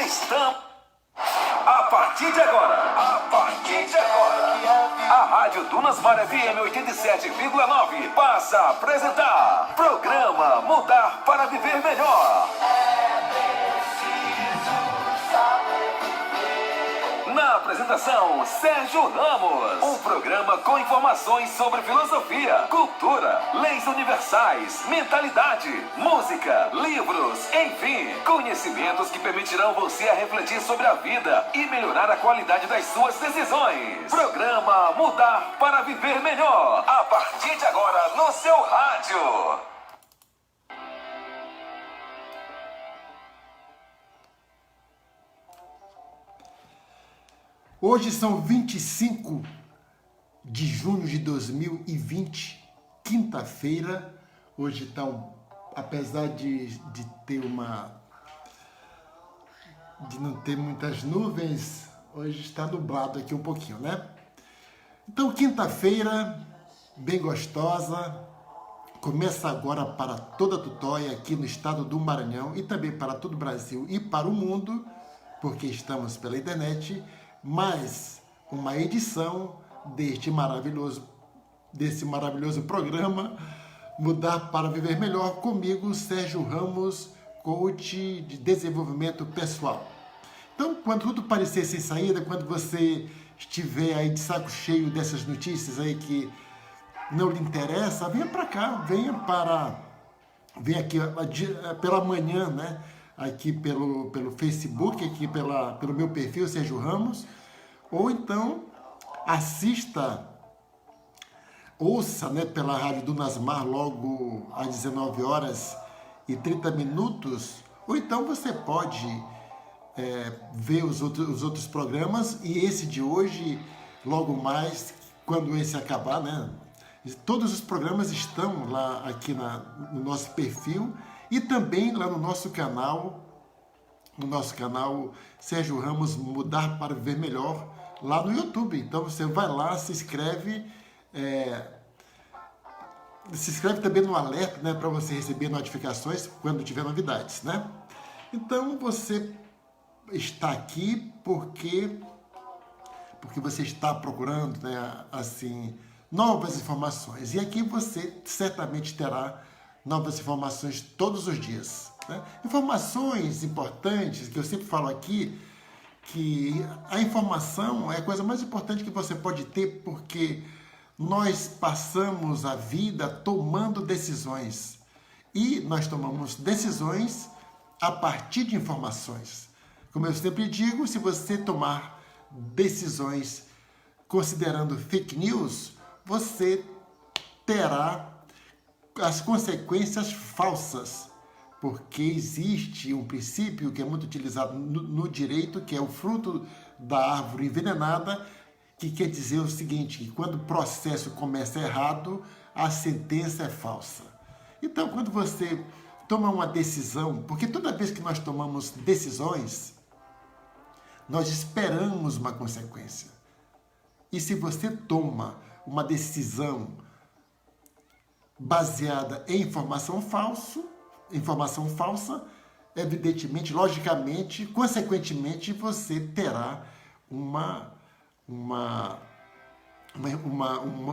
Estamos a partir de agora, a Rádio Dunasmar FM 87,9 passa a apresentar programa Mudar para Viver Melhor. Na apresentação, Sérgio Ramos. Um programa com informações sobre filosofia, cultura, leis universais, mentalidade, música, livros, enfim, conhecimentos que permitirão você a refletir sobre a vida e melhorar a qualidade das suas decisões. Programa Mudar para Viver Melhor. A partir de agora, no seu rádio. Hoje são 25 de junho de 2020, quinta-feira. Hoje está, apesar de não ter muitas nuvens, hoje está nublado aqui um pouquinho, né? Então, quinta-feira, bem gostosa, começa agora para toda a Tutóia aqui no estado do Maranhão e também para todo o Brasil e para o mundo, porque estamos pela internet. Mais uma edição desse maravilhoso programa Mudar para Viver Melhor, comigo, Sérgio Ramos, coach de desenvolvimento pessoal. Então, quando tudo parecer sem saída, quando você estiver aí de saco cheio dessas notícias aí que não lhe interessa, venha para cá, venha aqui pela manhã, né? Aqui pelo Facebook, aqui pelo meu perfil, Sérgio Ramos, ou então ouça, né, pela Rádio Dunasmar logo às 19h30, ou então você pode ver os outros programas, e esse de hoje, logo mais, quando esse acabar, né? Todos os programas estão lá aqui no nosso perfil, e também lá no nosso canal Sérgio Ramos Mudar para Viver Melhor, lá no YouTube. Então você vai lá, se inscreve também no alerta, né, para você receber notificações quando tiver novidades, né? Então você está aqui porque você está procurando, né, assim, novas informações, e aqui você certamente terá novas informações todos os dias, né? Informações importantes, que eu sempre falo aqui, que a informação é a coisa mais importante que você pode ter, porque nós passamos a vida tomando decisões, e nós tomamos decisões a partir de informações. Como eu sempre digo, se você tomar decisões considerando fake news, você terá as consequências falsas, porque existe um princípio que é muito utilizado no direito, que é o fruto da árvore envenenada, que quer dizer o seguinte, que quando o processo começa errado, a sentença é falsa. Então, quando você toma uma decisão, porque toda vez que nós tomamos decisões, nós esperamos uma consequência. E se você toma uma decisão baseada em informação falsa, evidentemente, logicamente, consequentemente, você terá um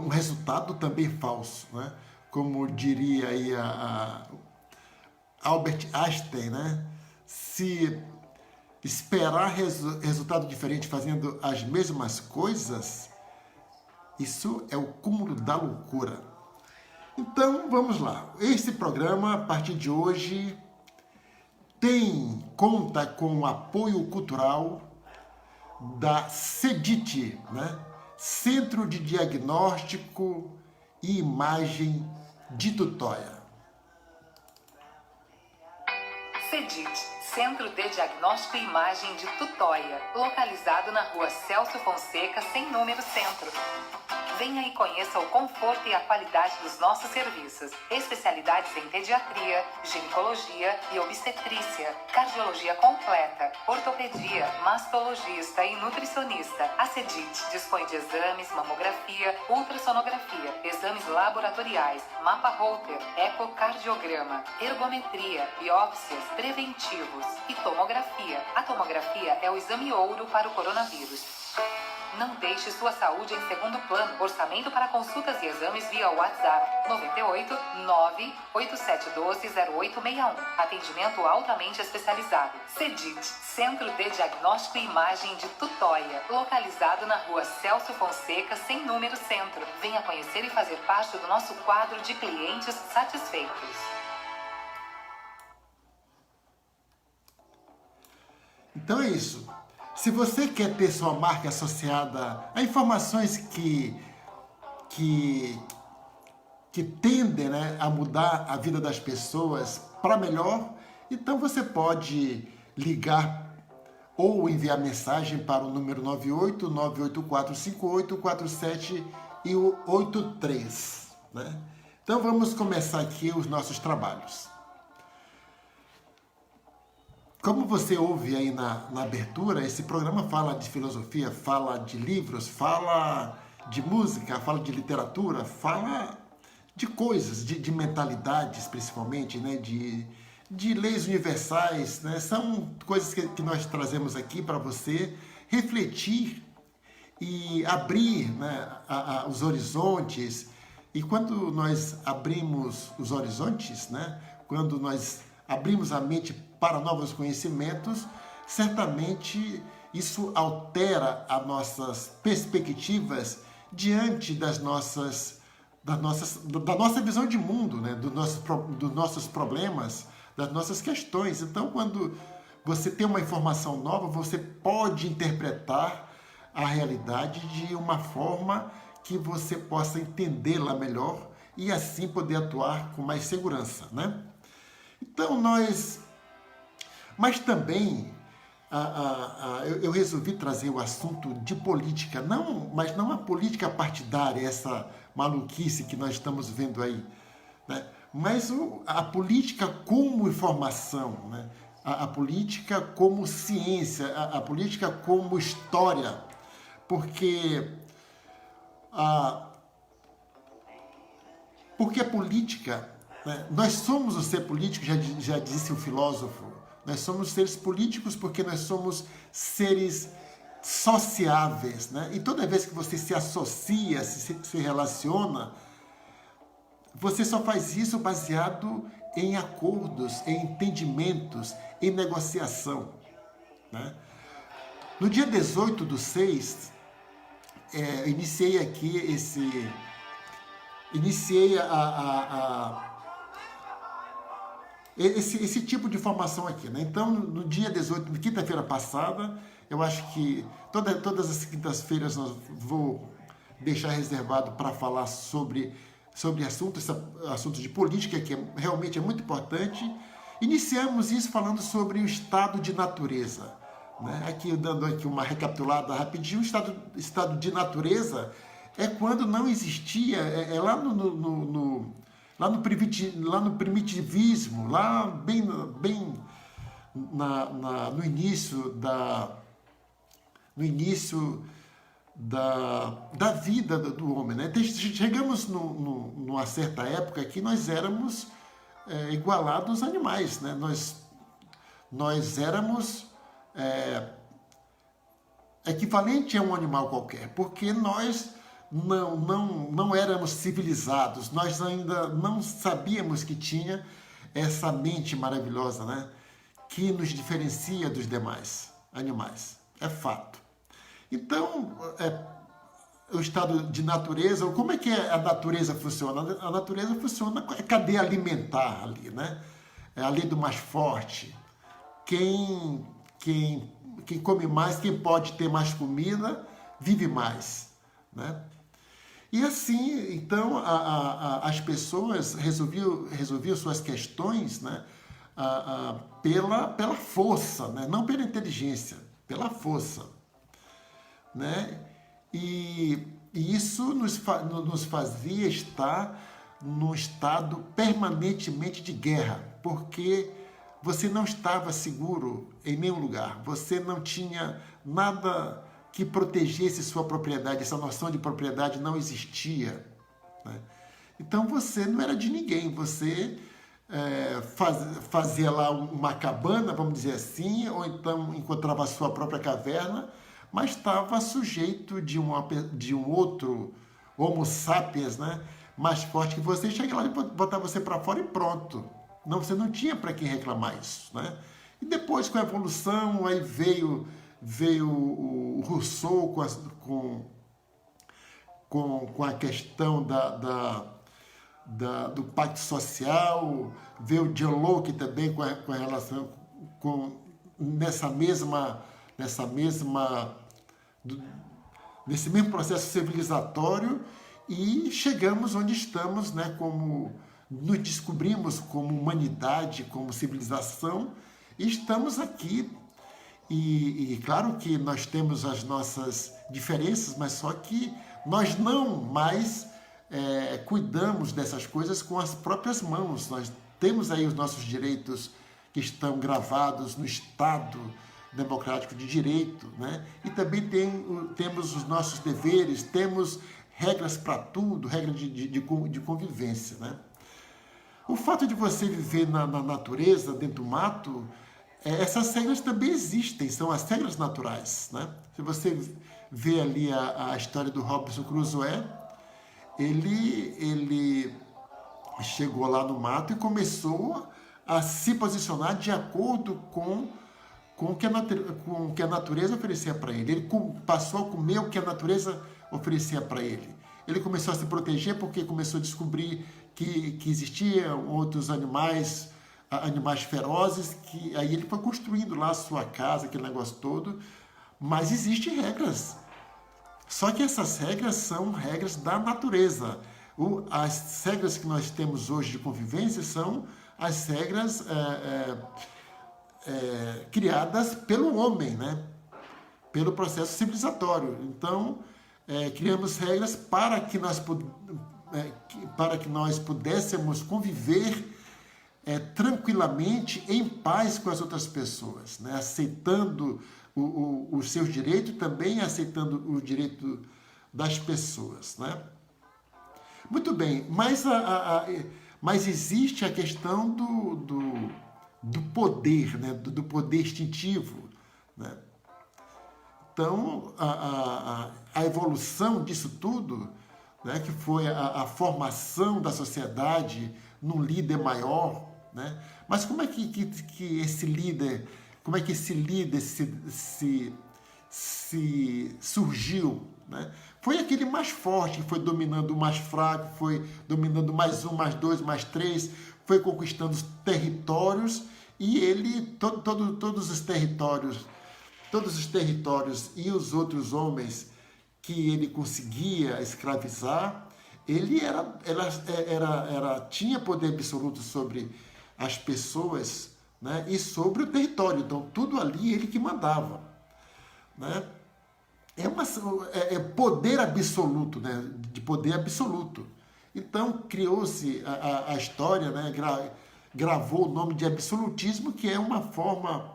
resultado também falso, né? Como diria aí Albert Einstein, né? Se esperar resultado diferente fazendo as mesmas coisas, isso é o cúmulo da loucura. Então, vamos lá. Esse programa, a partir de hoje, conta com o apoio cultural da CEDIT, né? Centro de Diagnóstico e Imagem de Tutóia. CEDIT, Centro de Diagnóstico e Imagem de Tutóia, localizado na Rua Celso Fonseca, sem número, Centro. Venha e conheça o conforto e a qualidade dos nossos serviços. Especialidades em pediatria, ginecologia e obstetrícia, cardiologia completa, ortopedia, mastologista e nutricionista. A Cedit dispõe de exames, mamografia, ultrassonografia, exames laboratoriais, mapa Holter, ecocardiograma, ergometria, biópsias, preventivos e tomografia. A tomografia é o exame ouro para o coronavírus. Não deixe sua saúde em segundo plano. Orçamento para consultas e exames via WhatsApp 98 98712 0861. Atendimento altamente especializado. Cedit, Centro de Diagnóstico e Imagem de Tutóia, localizado na rua Celso Fonseca, sem número centro. Venha conhecer e fazer parte do nosso quadro de clientes satisfeitos. Então é isso. Se você quer ter sua marca associada a informações que tendem, né, a mudar a vida das pessoas para melhor, então você pode ligar ou enviar mensagem para o número 98 984 58 4783, né? Então vamos começar aqui os nossos trabalhos. Como você ouve aí na abertura, esse programa fala de filosofia, fala de livros, fala de música, fala de literatura, fala de coisas, de mentalidades principalmente, né? de leis universais, né? São coisas que nós trazemos aqui para você refletir e abrir, né, os horizontes. E quando nós abrimos os horizontes, né, quando nós abrimos a mente para novos conhecimentos, certamente isso altera as nossas perspectivas diante da nossa visão de mundo, né? dos nossos problemas, das nossas questões. Então, quando você tem uma informação nova, você pode interpretar a realidade de uma forma que você possa entendê-la melhor e assim poder atuar com mais segurança, né? Então, mas também eu resolvi trazer o assunto de política, mas não a política partidária, essa maluquice que nós estamos vendo aí, né? Mas a política como informação, né? A política como ciência, a política como história, porque a política, né? Nós somos o ser político, já disse o filósofo. Nós somos seres políticos porque nós somos seres sociáveis, né? E toda vez que você se associa, se relaciona, você só faz isso baseado em acordos, em entendimentos, em negociação, né? No dia 18/6, iniciei aqui esse tipo de formação aqui, né? Então, no dia 18, na quinta-feira passada, eu acho que todas as quintas-feiras nós vou deixar reservado para falar sobre assuntos de política, que realmente é muito importante. Iniciamos isso falando sobre o estado de natureza, né? Aqui, dando aqui uma recapitulada rapidinho, o estado de natureza é quando não existia, lá no primitivismo, lá bem no início da vida do homem, né? Chegamos numa certa época que nós éramos igualados aos animais, né? Nós éramos equivalente a um animal qualquer, porque nós não éramos civilizados, nós ainda não sabíamos que tinha essa mente maravilhosa, né? Que nos diferencia dos demais animais. É fato. Então, o estado de natureza, como é que a natureza funciona? A natureza funciona com a cadeia alimentar ali, né? É a lei do mais forte. Quem come mais, quem pode ter mais comida, vive mais, né? E assim, então, as pessoas resolviam suas questões, né? Pela força, né? Não pela inteligência, pela força, né? E E isso nos fazia estar num estado permanentemente de guerra, porque você não estava seguro em nenhum lugar, você não tinha nada que protegesse sua propriedade, essa noção de propriedade não existia, né? Então você não era de ninguém, você fazia lá uma cabana, vamos dizer assim, ou então encontrava a sua própria caverna, mas estava sujeito de um outro Homo sapiens, né, mais forte que você, chega lá e botar você para fora e pronto. Não, você não tinha para quem reclamar isso, né? E depois, com a evolução, aí veio o Rousseau com a questão do pacto social, veio o John Locke também com a relação nesse mesmo processo civilizatório, e chegamos onde estamos, né, como nos descobrimos como humanidade, como civilização, e estamos aqui. E claro que nós temos as nossas diferenças, mas só que nós não mais cuidamos dessas coisas com as próprias mãos. Nós temos aí os nossos direitos que estão gravados no Estado Democrático de Direito, né? E também temos os nossos deveres, temos regras para tudo, regras de convivência, né? O fato de você viver na natureza, dentro do mato, essas regras também existem, são as regras naturais, né? Se você vê ali a história do Robinson Crusoe, ele chegou lá no mato e começou a se posicionar de acordo com o que a natureza oferecia para ele. Ele passou a comer o que a natureza oferecia para ele. Ele começou a se proteger porque começou a descobrir que existiam outros animais ferozes, que aí ele foi construindo lá a sua casa, aquele negócio todo, mas existem regras. Só que essas regras são regras da natureza. As regras que nós temos hoje de convivência são as regras criadas pelo homem, né? Pelo processo civilizatório. Então, criamos regras para que nós pudéssemos conviver tranquilamente, em paz com as outras pessoas, né? Aceitando os seus direitos e também aceitando o direito das pessoas, né? Muito bem, mas existe a questão do poder, né? Do poder instintivo, né? Então, a evolução disso tudo, né? Que foi a formação da sociedade num líder maior, né? Mas como é que esse líder se surgiu, né? Foi aquele mais forte que foi dominando o mais fraco, foi dominando mais um, mais dois, mais três, foi conquistando os territórios, e ele, todos os territórios e os outros homens que ele conseguia escravizar, ele tinha poder absoluto sobre as pessoas, né, e sobre o território. Então, tudo ali ele que mandava, né? É poder absoluto, né? De poder absoluto. Então, criou-se a história, né? Gravou o nome de absolutismo, que é uma forma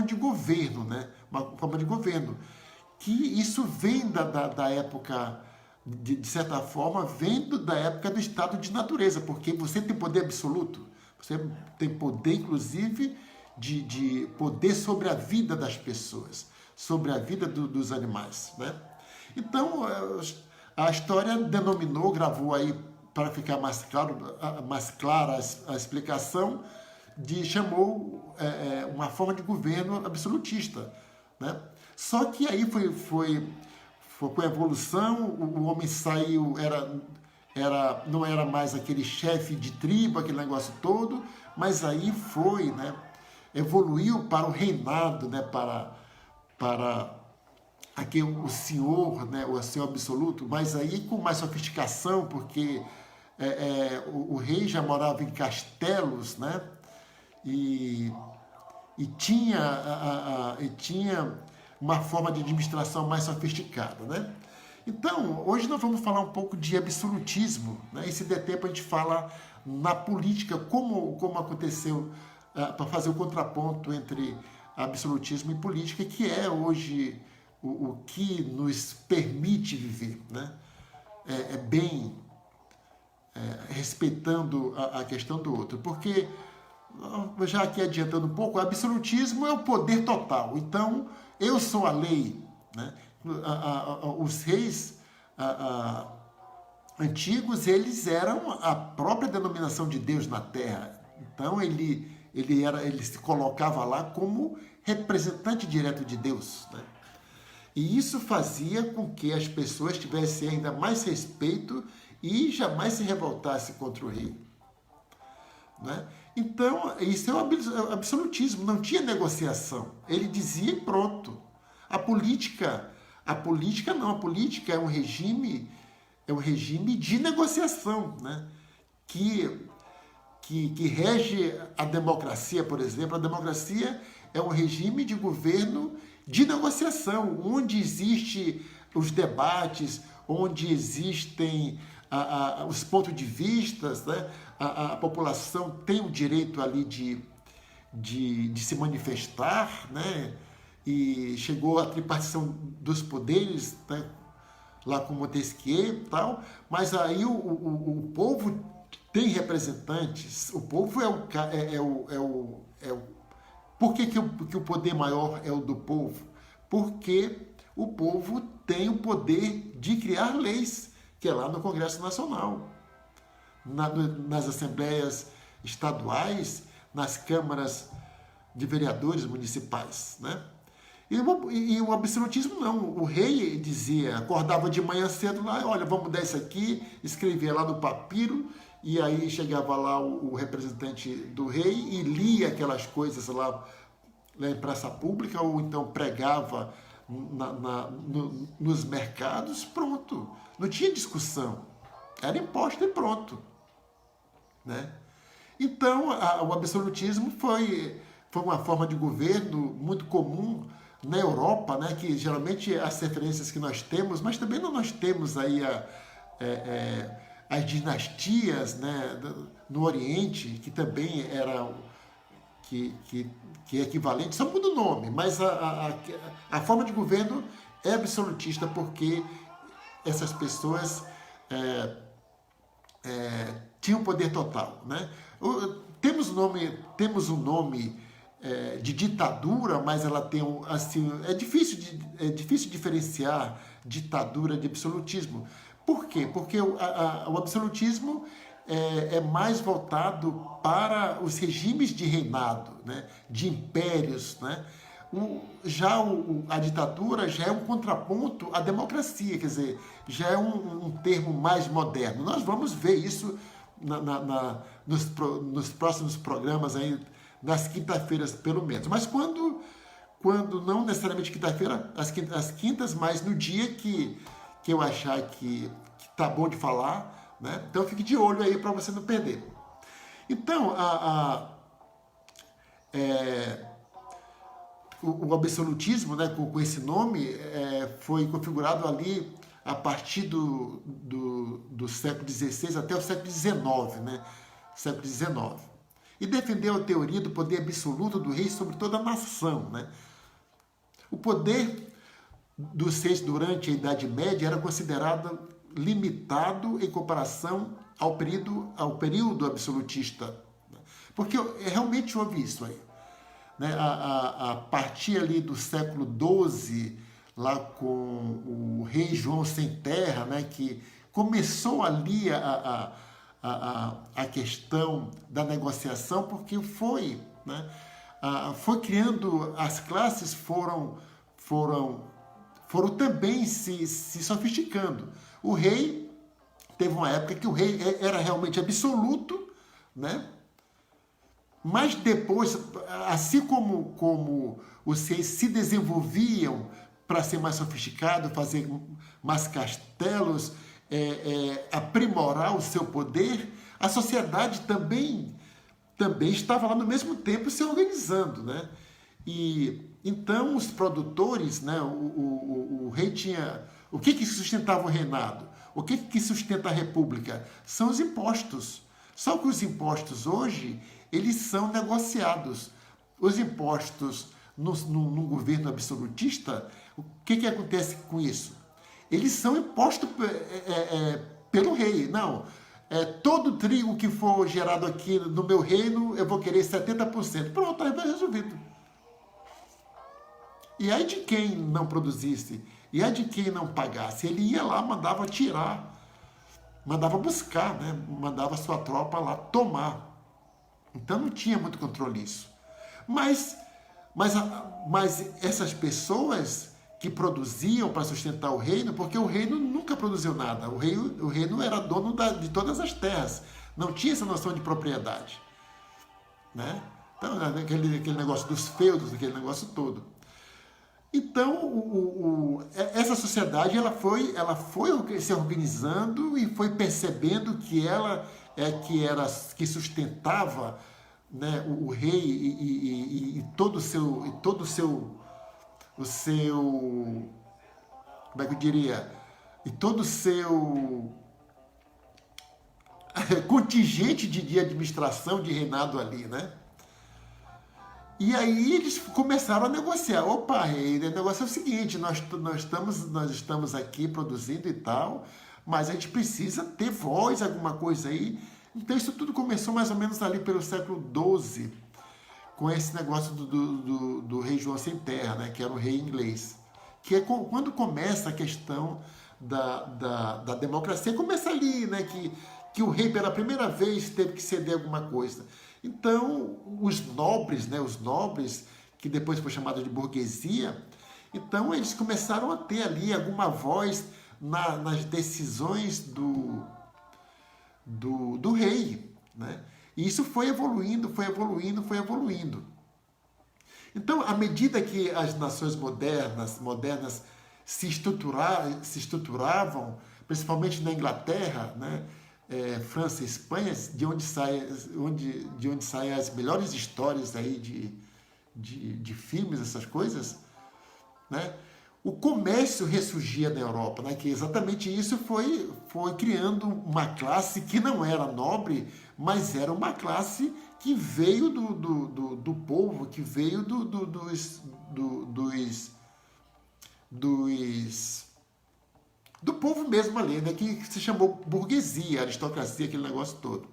de governo, né? Uma forma de governo. Que isso vem da época, de certa forma, vem da época do estado de natureza, porque você tem poder absoluto. Você tem poder, inclusive, de poder sobre a vida das pessoas, sobre a vida dos animais, né? Então, a história gravou aí, para ficar mais clara a explicação, chamou uma forma de governo absolutista, né? Só que aí foi com a evolução, o homem saiu, não era mais aquele chefe de tribo, aquele negócio todo, mas aí foi, né, evoluiu para o reinado, né, para aqui o senhor, né, o senhor absoluto, mas aí com mais sofisticação, porque o rei já morava em castelos, né, e tinha uma forma de administração mais sofisticada, né? Então, hoje nós vamos falar um pouco de absolutismo, né? E se der tempo a gente fala na política, como aconteceu, para fazer o contraponto entre absolutismo e política, que é hoje o que nos permite viver, né? Bem respeitando a questão do outro, porque, já aqui adiantando um pouco, o absolutismo é o poder total. Então, eu sou a lei, né? Os reis antigos, eles eram a própria denominação de Deus na Terra. Então, ele se colocava lá como representante direto de Deus, né? E isso fazia com que as pessoas tivessem ainda mais respeito e jamais se revoltassem contra o rei, né? Então, isso é o absolutismo, não tinha negociação. Ele dizia e pronto. A política é um regime de negociação, né? Que rege a democracia, por exemplo. A democracia é um regime de governo de negociação, onde existem os debates, onde existem os pontos de vista, né? A população tem o direito ali de se manifestar, né? E chegou a tripartição dos poderes, né? Lá com Montesquieu e tal, mas aí o povo tem representantes, o povo por que o poder maior é o do povo? Porque o povo tem o poder de criar leis, que é lá no Congresso Nacional, nas assembleias estaduais, nas câmaras de vereadores municipais, né? E o absolutismo não. O rei dizia, acordava de manhã cedo lá, olha, vamos mudar isso aqui, escrevia lá no papiro, e aí chegava lá o representante do rei e lia aquelas coisas lá em praça pública, ou então pregava nos mercados, pronto. Não tinha discussão. Era imposto e pronto, né? Então, o absolutismo foi uma forma de governo muito comum na Europa, né, que geralmente as referências que nós temos, mas também nós temos aí as dinastias, né, no Oriente, que também eram que é equivalente, só muda o nome, mas a forma de governo é absolutista, porque essas pessoas tinham poder total, né? Temos um nome de ditadura, mas ela tem assim, é difícil diferenciar ditadura de absolutismo. Por quê? Porque o absolutismo é mais voltado para os regimes de reinado, né? De impérios, né? A ditadura já é um contraponto à democracia, quer dizer, já é um termo mais moderno. Nós vamos ver isso nos próximos programas aí, nas quintas-feiras, pelo menos. Mas quando não necessariamente quinta-feira, as quintas, mas no dia que eu achar que tá bom de falar, né? Então fique de olho aí para você não perder. Então, o absolutismo, né, com esse nome, foi configurado ali a partir do século XVI até o século XIX, né? Século XIX. E defendeu a teoria do poder absoluto do rei sobre toda a nação, né? O poder dos reis durante a Idade Média era considerado limitado em comparação ao período absolutista, né? Porque realmente houve isso aí, né? A partir ali do século XII, lá com o rei João Sem Terra, né? Que começou ali a questão da negociação, porque foi criando, as classes foram também se sofisticando. O rei, teve uma época que o rei era realmente absoluto, né? Mas depois, assim como os reis se desenvolviam para ser mais sofisticado, fazer mais castelos, aprimorar o seu poder, a sociedade também estava lá no mesmo tempo se organizando, né? E então os produtores, né? O rei tinha O que sustentava o reinado? O que sustenta a república? São os impostos. Só que os impostos hoje, eles são negociados. Os impostos num governo absolutista, o que acontece com isso? Eles são impostos pelo rei. Não, todo trigo que for gerado aqui no meu reino, eu vou querer 70%. Pronto, aí vai resolvido. E aí de quem não produzisse? E aí de quem não pagasse? Ele ia lá, mandava tirar, mandava buscar, né? Mandava sua tropa lá tomar. Então não tinha muito controle isso. Mas essas pessoas que produziam para sustentar o reino, porque o reino nunca produziu nada. O reino era dono de todas as terras. Não tinha essa noção de propriedade. Né? Então, aquele negócio dos feudos, aquele negócio todo. Então, essa sociedade ela foi se organizando e foi percebendo que sustentava, né, o rei e todo o seu como é que eu diria, e todo o seu contingente de administração, de reinado ali, né? E aí eles começaram a negociar. Opa, rei, o negócio é o seguinte, nós estamos aqui produzindo e tal, mas a gente precisa ter voz, alguma coisa aí. Então isso tudo começou mais ou menos ali pelo século XII, com esse negócio do rei João Sem Terra, né, que era o rei inglês. Que é quando começa a questão da democracia, começa ali, né, que o rei pela primeira vez teve que ceder alguma coisa. Então, os nobres, que depois foi chamado de burguesia, então eles começaram a ter ali alguma voz nas decisões do rei, né? E isso foi evoluindo. Então, à medida que as nações modernas se estruturavam, principalmente na Inglaterra, né? França e Espanha, de onde saem as melhores histórias aí de filmes, essas coisas, né? O comércio ressurgia na Europa, né? Que exatamente isso foi criando uma classe que não era nobre, mas era uma classe que veio do povo, que veio do povo mesmo ali, né? Que se chamou burguesia, aristocracia, aquele negócio todo.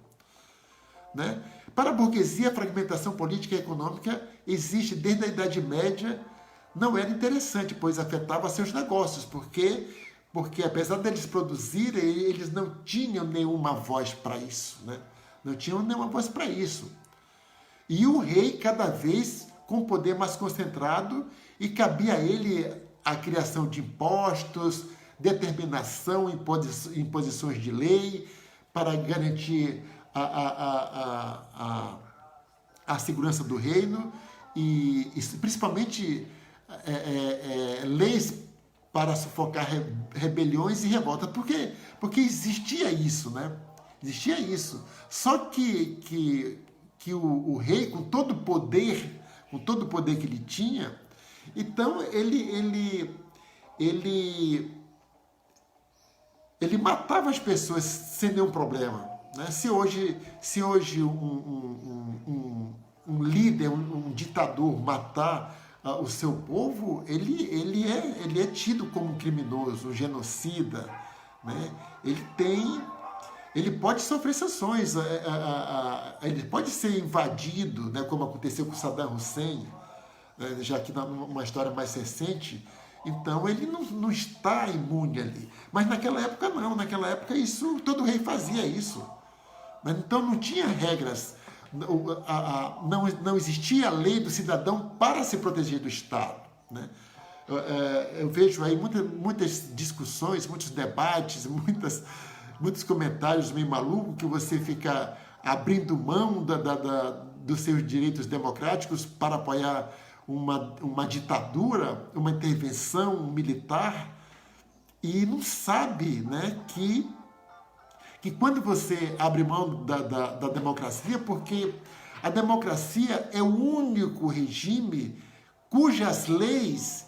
Né? Para a burguesia, a fragmentação política e econômica existe desde a Idade Média, não era interessante, pois afetava seus negócios, porque apesar deles produzirem, eles não tinham nenhuma voz para isso. Né? Não tinham nenhuma voz para isso. E o rei, cada vez com poder mais concentrado, e cabia a ele a criação de impostos, determinação em imposições de lei para garantir a segurança do reino e principalmente leis para sufocar rebeliões e revoltas, porque existia isso, né? Existia isso. Só que o rei, com todo o poder que ele tinha, então ele matava as pessoas sem nenhum problema. Né? Se hoje um líder, um ditador matar o seu povo, ele é tido como um criminoso, um genocida. Né? Ele pode sofrer sanções, ele pode ser invadido, né? Como aconteceu com Saddam Hussein, já que numa história mais recente. Então ele não está imune ali. Mas naquela época não, naquela época todo rei fazia isso. Então não tinha regras, não existia a lei do cidadão para se proteger do Estado. Né? Eu vejo aí muitas discussões, muitos debates, muitos comentários meio malucos que você fica abrindo mão dos seus direitos democráticos para apoiar uma ditadura, uma intervenção militar, e não sabe, né, que quando você abre mão da democracia, porque a democracia é o único regime cujas leis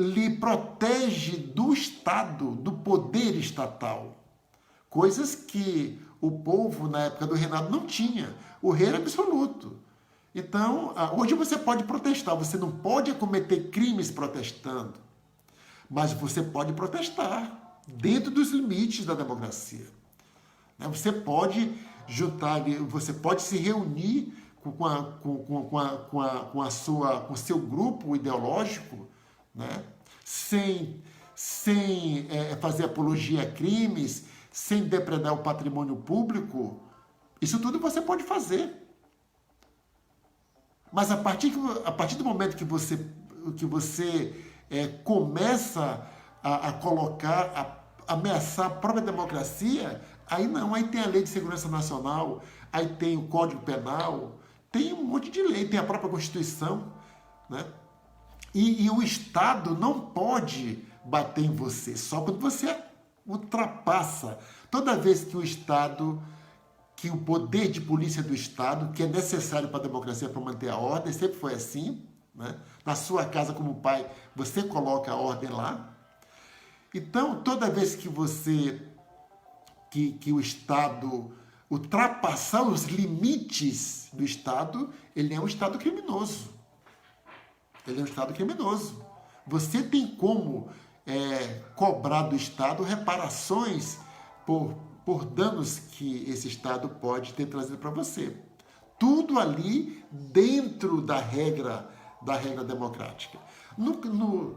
lhe protege do Estado, do poder estatal. Coisas que o povo, na época do reinado, não tinha. O rei era absoluto. Então, hoje você pode protestar, você não pode cometer crimes protestando, mas você pode protestar dentro dos limites da democracia. Você pode juntar, você pode se reunir com o seu grupo ideológico, né? sem fazer apologia a crimes, sem depredar o patrimônio público. Isso tudo você pode fazer. Mas a partir do momento que você começa a ameaçar a própria democracia, aí não, aí tem a Lei de Segurança Nacional, aí tem o Código Penal, tem um monte de lei, tem a própria Constituição, né? E o Estado não pode bater em você, só quando você ultrapassa. Toda vez que o poder de polícia do Estado, que é necessário para a democracia, para manter a ordem, sempre foi assim, né? Na sua casa como pai, você coloca a ordem lá. Então, toda vez que que o Estado ultrapassar os limites do Estado, ele é um Estado criminoso. Ele é um Estado criminoso. Você tem como cobrar do Estado reparações por danos que esse Estado pode ter trazido para você. Tudo ali dentro da regra democrática.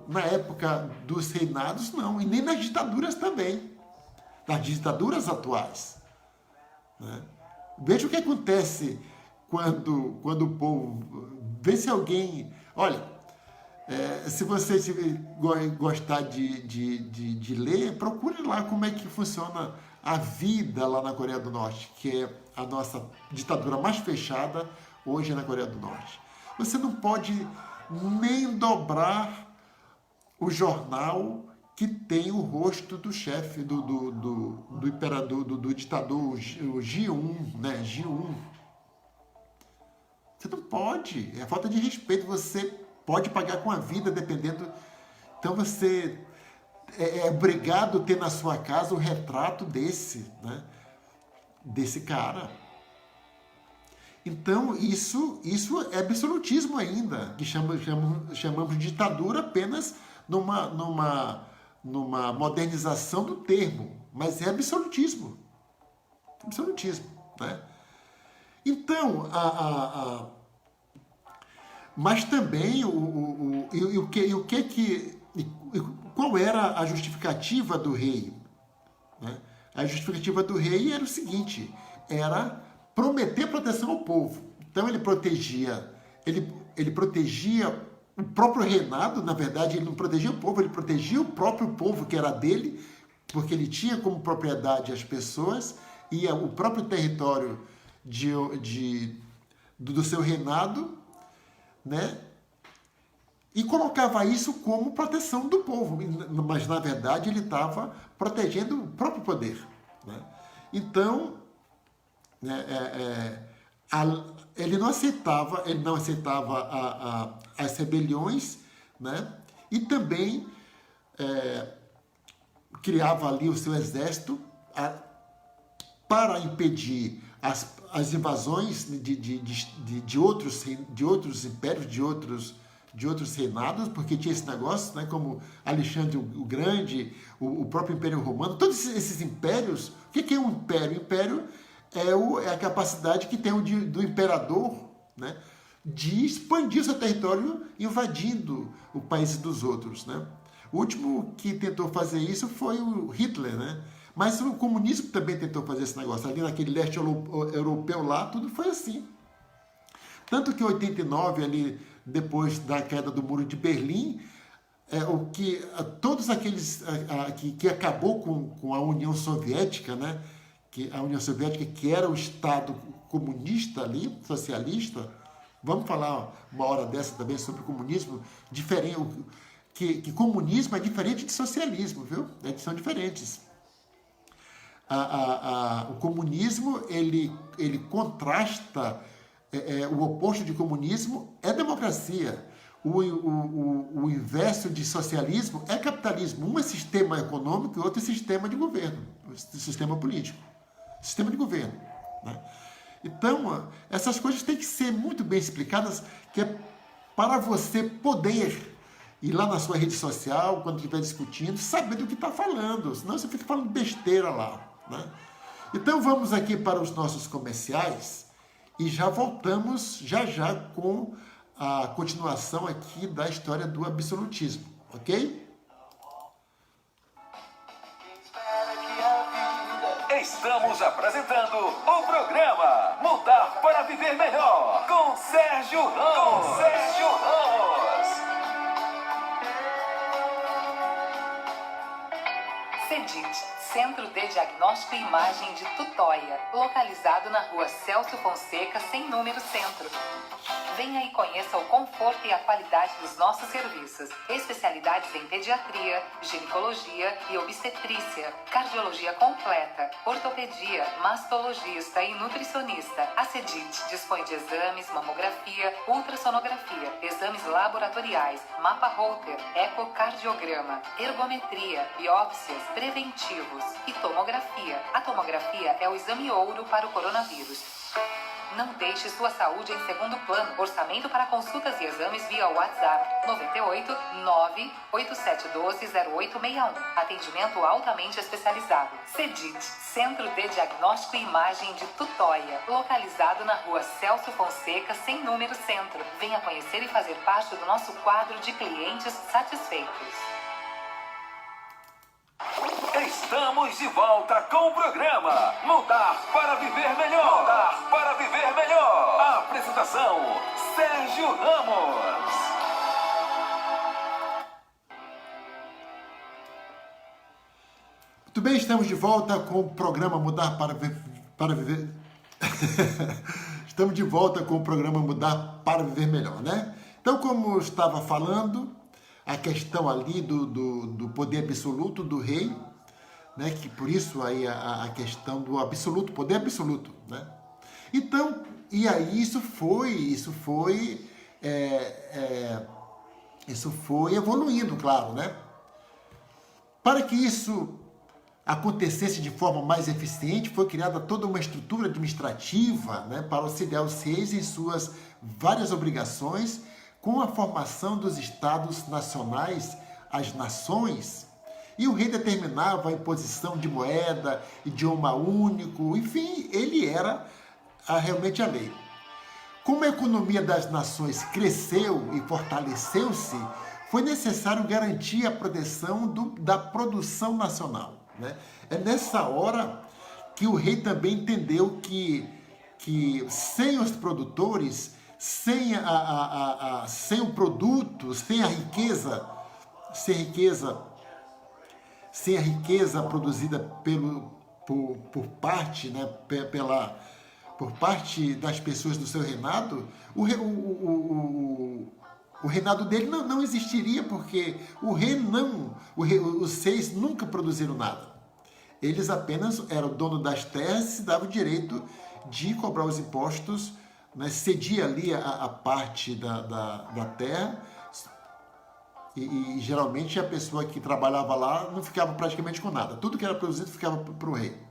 Na época dos reinados, não, e nem nas ditaduras também. Nas ditaduras atuais. Né? Veja o que acontece quando o povo... Vê se alguém... Olha, se você gostar de ler, procure lá como é que funciona a vida lá na Coreia do Norte, que é a nossa ditadura mais fechada hoje na Coreia do Norte. Você não pode nem dobrar o jornal que tem o rosto do chefe, do imperador, do ditador, o Ji-un, né? Ji-un. Você não pode, é falta de respeito, você pode pagar com a vida, dependendo. Então você é obrigado a ter na sua casa o retrato né? Desse cara. Então, isso é absolutismo ainda, que chamamos de ditadura apenas numa modernização do termo, mas é absolutismo. Absolutismo, né? Então, mas também qual era a justificativa do rei? Né? A justificativa do rei era o seguinte: era prometer proteção ao povo. Então ele protegia o próprio reinado. Na verdade, ele não protegia o povo, ele protegia o próprio povo que era dele, porque ele tinha como propriedade as pessoas e o próprio território do seu reinado, né? E colocava isso como proteção do povo, mas na verdade ele estava protegendo o próprio poder, né? Então, ele não aceitava as rebeliões, né? E também criava ali o seu exército para impedir as invasões de outros impérios, de outros reinados, porque tinha esse negócio, né, como Alexandre o Grande, o próprio Império Romano, todos esses impérios. O que é um império? O império é a capacidade que tem do imperador, né, de expandir o seu território invadindo o país dos outros, né? O último que tentou fazer isso foi o Hitler, né? Mas o comunismo também tentou fazer esse negócio. Ali naquele leste europeu lá, tudo foi assim. Tanto que em 89, ali, depois da queda do Muro de Berlim, todos aqueles que acabou com a União Soviética, né? A União Soviética, que era o Estado comunista ali, socialista. Vamos falar uma hora dessa também sobre o comunismo, diferente, que comunismo é diferente de socialismo, viu? São diferentes. O comunismo, ele contrasta, o oposto de comunismo é democracia. o inverso de socialismo é capitalismo. Um é sistema econômico e outro é sistema de governo, sistema político, sistema de governo, né? Então, essas coisas têm que ser muito bem explicadas, que é para você poder ir lá na sua rede social, quando estiver discutindo, saber do que está falando, senão você fica falando besteira lá, né? Então, vamos aqui para os nossos comerciais e já voltamos já com a continuação aqui da história do absolutismo, ok? Estamos apresentando o programa Mudar para Viver Melhor, com Sérgio Ramos. CEDIT, Centro de Diagnóstico e Imagem de Tutóia, localizado na rua Celso Fonseca, sem número centro. Venha e conheça o conforto e a qualidade dos nossos serviços. Especialidades em pediatria, ginecologia e obstetrícia, cardiologia completa, ortopedia, mastologista e nutricionista. A CEDIT dispõe de exames, mamografia, ultrassonografia, exames laboratoriais, mapa Holter, ecocardiograma, ergometria, biópsias, preventivos e tomografia. A tomografia é o exame ouro para o coronavírus. Não deixe sua saúde em segundo plano. Orçamento para consultas e exames via WhatsApp 98 98712 0861. Atendimento altamente especializado. CEDIT, Centro de Diagnóstico e Imagem de Tutóia, localizado na rua Celso Fonseca, sem número centro. Venha conhecer e fazer parte do nosso quadro de clientes satisfeitos. Estamos de volta com o programa Mudar para Viver Melhor. Mudar para Viver Melhor. A apresentação, Sérgio Ramos. Muito bem, estamos de volta com o programa Mudar para Viver... Estamos de volta com o programa Mudar para Viver Melhor, né? Então, como eu estava falando, a questão ali do poder absoluto do rei, né? Que por isso aí a questão do absoluto, poder absoluto, né? Então, e aí isso foi evoluindo, claro, né? Para que isso acontecesse de forma mais eficiente, foi criada toda uma estrutura administrativa, né, para auxiliar os reis em suas várias obrigações, com a formação dos estados nacionais, as nações, e o rei determinava a imposição de moeda, idioma único, enfim, ele era realmente a lei. Como a economia das nações cresceu e fortaleceu-se, foi necessário garantir a proteção da produção nacional, né? É nessa hora que o rei também entendeu que sem os produtores, sem o produto, sem a riqueza produzida por parte, né, por parte das pessoas do seu reinado, o reinado dele não existiria, porque os reis nunca produziram nada. Eles apenas eram dono das terras e se davam o direito de cobrar os impostos, né, cedia ali a parte da terra, e geralmente a pessoa que trabalhava lá não ficava praticamente com nada. Tudo que era produzido ficava para o rei.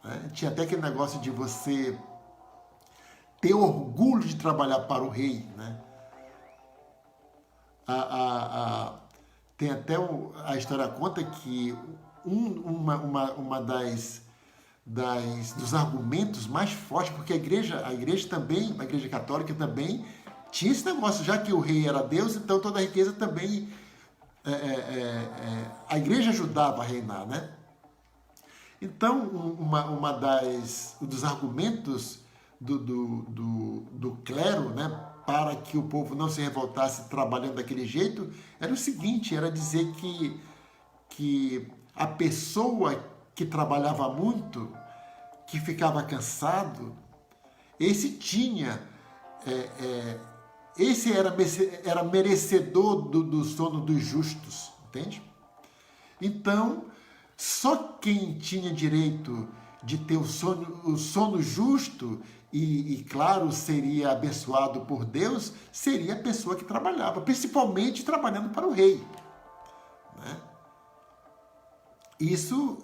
Né? Tinha até aquele negócio de você ter orgulho de trabalhar para o rei, né? Tem até a história conta que uma dos argumentos mais fortes, porque a igreja também, a igreja católica também tinha esse negócio, já que o rei era Deus, então toda a riqueza também a igreja ajudava a reinar, né? Então, dos argumentos do clero, né, para que o povo não se revoltasse trabalhando daquele jeito, era o seguinte, era dizer que a pessoa que trabalhava muito, que ficava cansado, esse era merecedor do sono dos justos, entende? Então, só quem tinha direito de ter o sono justo e, claro, seria abençoado por Deus, seria a pessoa que trabalhava, principalmente trabalhando para o rei. Né? Isso,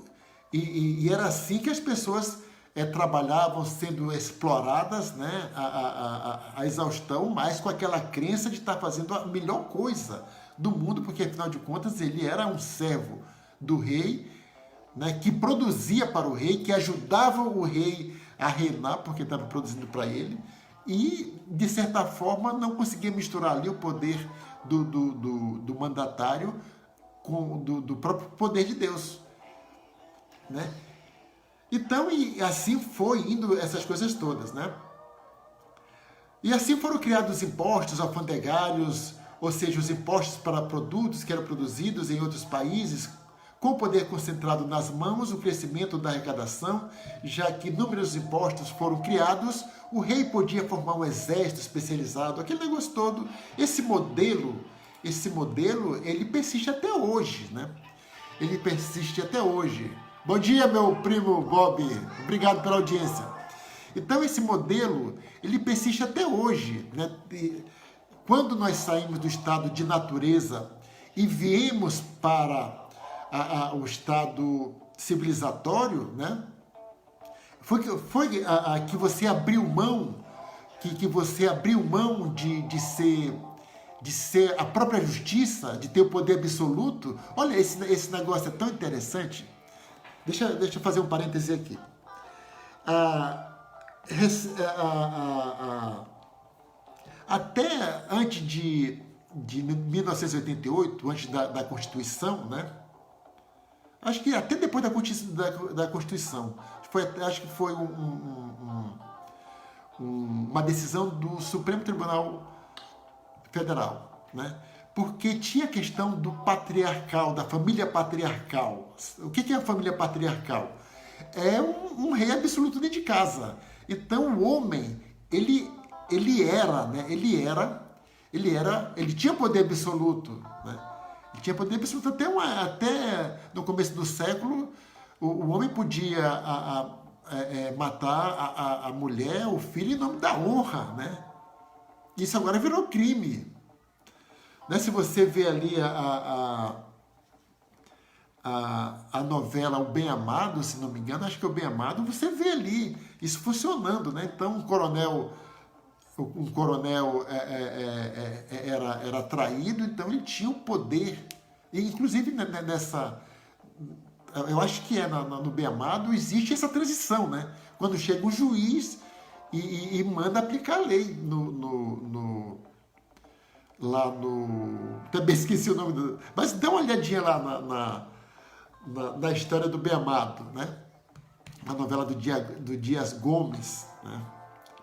e era assim que as pessoas trabalhavam, sendo exploradas, né, a exaustão, mas com aquela crença de estar fazendo a melhor coisa do mundo, porque afinal de contas ele era um servo do rei, né, que produzia para o rei, que ajudava o rei a reinar, porque estava produzindo para ele, e de certa forma não conseguia misturar ali o poder do mandatário com do próprio poder de Deus. Né? Então, e assim foi indo essas coisas todas, né? E assim foram criados os impostos alfandegários, ou seja, os impostos para produtos que eram produzidos em outros países, com o poder concentrado nas mãos, o crescimento da arrecadação, já que inúmeros impostos foram criados, o rei podia formar um exército especializado, aquele negócio todo. Esse modelo, ele persiste até hoje, né? Ele persiste até hoje. Bom dia, meu primo Bob. Obrigado pela audiência. Então, esse modelo, ele persiste até hoje. Né? Quando nós saímos do estado de natureza e viemos para o estado civilizatório, né? Foi que você abriu mão, que você abriu mão de ser a própria justiça, de ter o poder absoluto. Olha, esse negócio é tão interessante. Deixa eu fazer um parêntese aqui. Até antes de 1988, antes da Constituição, né? Acho que até depois da Constituição, acho que foi uma decisão do Supremo Tribunal Federal, né? Porque tinha a questão do patriarcal, da família patriarcal. O que é a família patriarcal? É um rei absoluto dentro de casa. Então o homem, ele tinha poder absoluto, né? Ele tinha poder absoluto até no começo do século. O homem podia matar a mulher, o filho, em nome da honra, né? Isso agora virou crime. Né? Se você vê ali a novela O Bem Amado, se não me engano, acho que é O Bem Amado, você vê ali isso funcionando, né? Então, um coronel era traído, então ele tinha o poder. E, inclusive, eu acho que no Bem Amado existe essa transição, né? Quando chega o juiz e manda aplicar a lei também esqueci o nome mas dá uma olhadinha lá na história do Bem Amado, né? A novela do Dias Gomes, né?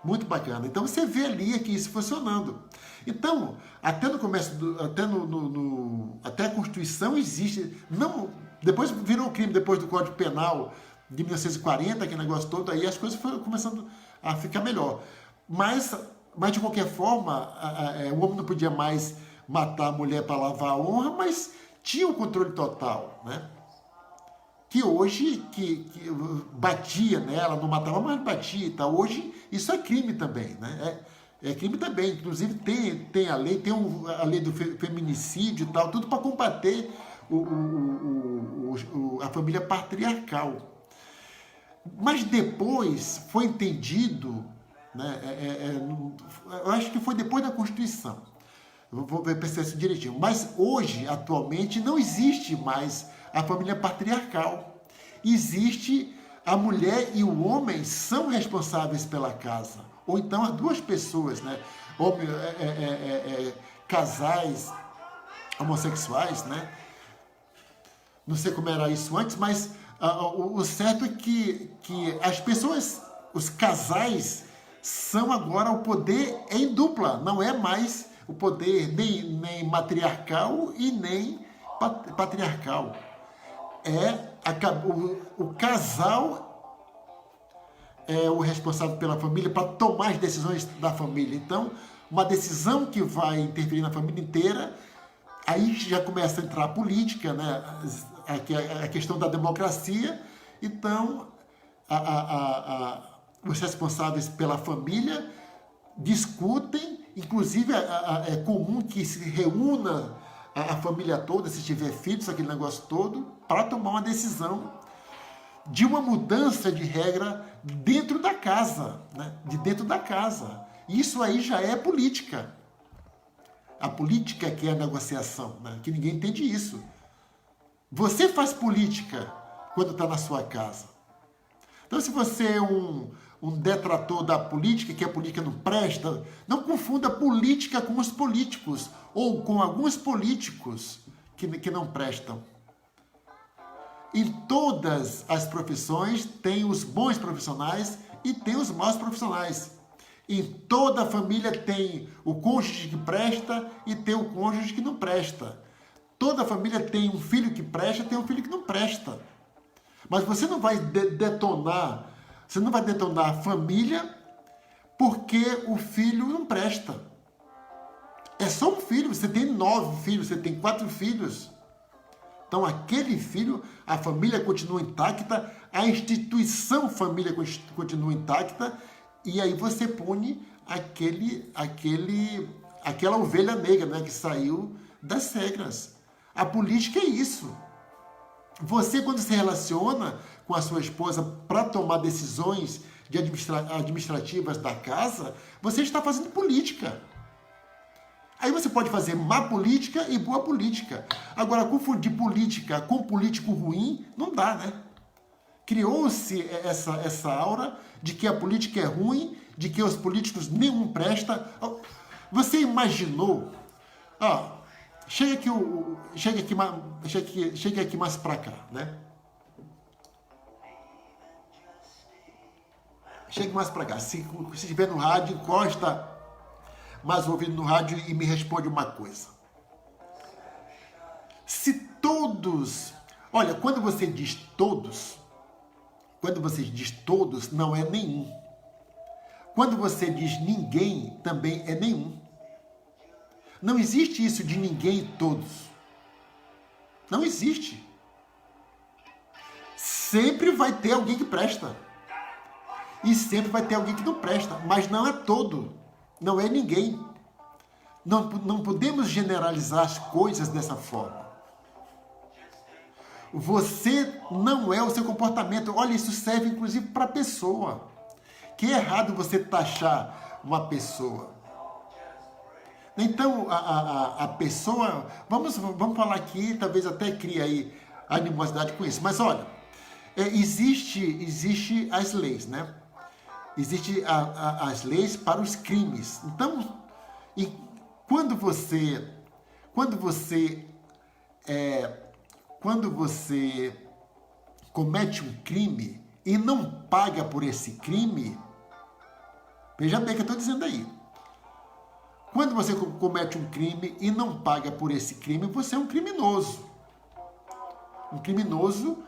Muito bacana. Então você vê ali aqui isso funcionando. Então, até no começo, até a Constituição existe. Não, depois virou crime, depois do Código Penal de 1940, aquele negócio todo, aí as coisas foram começando a ficar melhor. Mas de qualquer forma, o homem não podia mais matar a mulher para lavar a honra, mas tinha o controle total, né? Que hoje, que batia nela, não matava, mas batia e tal. Hoje, isso é crime também, né? É crime também. Inclusive, tem a lei, a lei do feminicídio e tal, tudo para combater a família patriarcal. Mas depois foi entendido, né? Eu acho que foi depois da Constituição. Eu vou pensar isso direitinho. Mas hoje, atualmente, não existe mais a família patriarcal. Existe a mulher e o homem são responsáveis pela casa. Ou então as duas pessoas, né? Casais homossexuais, né? Não sei como era isso antes, mas o certo é que as pessoas, os casais, são agora o poder em dupla. Não é mais o poder nem matriarcal e nem patriarcal. O casal é o responsável pela família para tomar as decisões da família. Então, uma decisão que vai interferir na família inteira, aí já começa a entrar a política, né? A questão da democracia. Então, os responsáveis pela família discutem, inclusive é comum que se reúna a família toda, se tiver filhos, aquele negócio todo, para tomar uma decisão de uma mudança de regra dentro da casa, né? De dentro da casa. Isso aí já é política. A política que é a negociação, né? Que ninguém entende isso. Você faz política quando está na sua casa. Então, se você é um detrator da política, que a política não presta, não confunda política com os políticos, ou com alguns políticos que não prestam. Em todas as profissões tem os bons profissionais e tem os maus profissionais. Em toda família tem o cônjuge que presta e tem o cônjuge que não presta. Toda família tem um filho que presta e tem um filho que não presta. Mas você não vai detonar a família porque o filho não presta. É só um filho, você tem 9 filhos, você tem 4 filhos. Então aquele filho, a família continua intacta, a instituição família continua intacta, e aí você pune aquela ovelha negra, né, que saiu das regras. A política é isso. Você, quando se relaciona com a sua esposa para tomar decisões administrativas da casa, você está fazendo política. Aí você pode fazer má política e boa política. Agora, confundir política com político ruim, não dá, né? Criou-se essa aura de que a política é ruim, de que os políticos nenhum presta. Você imaginou... Chega aqui mais para cá, né? Chega mais para cá. Se estiver no rádio, encosta mais ouvindo no rádio e me responde uma coisa. Se todos... Olha, quando você diz todos, não é nenhum. Quando você diz ninguém, também é nenhum. Não existe isso de ninguém e todos. Não existe. Sempre vai ter alguém que presta. E sempre vai ter alguém que não presta. Mas não é todo. Não é ninguém. Não podemos generalizar as coisas dessa forma. Você não é o seu comportamento. Olha, isso serve inclusive para a pessoa. Que é errado você taxar uma pessoa. Então, a pessoa... Vamos falar aqui, talvez até crie aí animosidade com isso. Mas olha, existe as leis, né? Existem as leis para os crimes. Então, quando você comete um crime e não paga por esse crime, veja bem o que eu estou dizendo aí. Quando você comete um crime e não paga por esse crime, você é um criminoso. Um criminoso,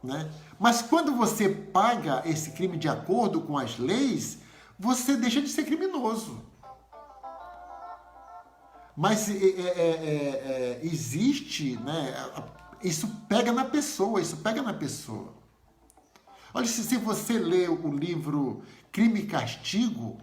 né? Mas quando você paga esse crime de acordo com as leis, você deixa de ser criminoso. Mas existe, né? Isso pega na pessoa, Olha, se você lê o livro Crime e Castigo,